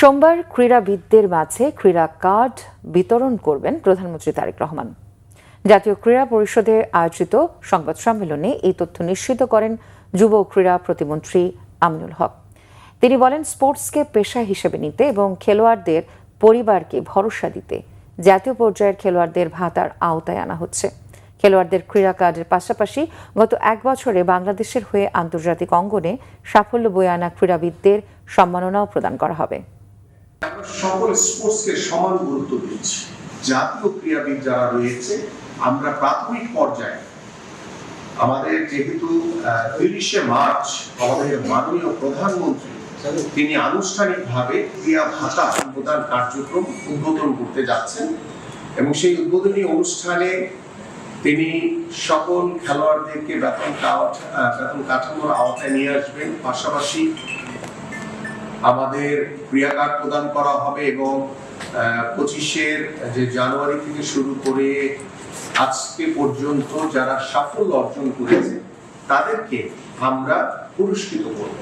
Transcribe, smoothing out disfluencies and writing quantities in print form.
সোমবার ক্রীড়াবিদদের মাঝে ক্রীড়া কার্ড বিতরণ করবেন প্রধানমন্ত্রী তারেক রহমান। জাতীয় ক্রীড়া পরিষদে আয়োজিত সংবাদ সম্মেলনে এই তথ্য নিশ্চিত করেন যুব ক্রীড়া প্রতিমন্ত্রী আমিনুল হক। তিনি বলেন, স্পোর্টসকে পেশা হিসেবে নিতে এবং খেলোয়াড়দের পরিবারকে ভরসা দিতে জাতীয় পর্যায়ের খেলোয়াড়দের ভাতার আওতায় আনা হচ্ছে। খেলোয়াড়দের ক্রীড়া কার্ডের পাশাপাশি গত এক বছরে বাংলাদেশের হয়ে আন্তর্জাতিক অঙ্গনে সাফল্য বয়ে আনা ক্রীড়াবিদদের সম্মাননাও প্রদান করা হবে। আমরা সকল স্পোর্টসকে সমান গুরুত্ব দিচ্ছি। জাতীয় ক্রীড়াবিদ যারা রয়েছে, আমরা প্রাথমিক পর্যায়ে আমাদের যেহেতু 30শে মার্চ আমাদের মাননীয় প্রধানমন্ত্রী তিনি আনুষ্ঠানিকভাবে ক্রীড়া ভাতা প্রদান কার্যক্রম উদ্বোধন করতে যাচ্ছেন এবং সেই উদ্বোধনী অনুষ্ঠানে তিনি সকল খেলোয়াড়দেরকে বেতন কাঠামোর আওতায় নিয়ে আসবেন। পাশাপাশি আমাদের ক্রীড়া কার্ড প্রদান করা হবে এবং 25 জানুয়ারি থেকে শুরু করে আজকে পর্যন্ত যারা সাফল্য অর্জন করেছে তাদেরকে আমরা পুরস্কৃত করব।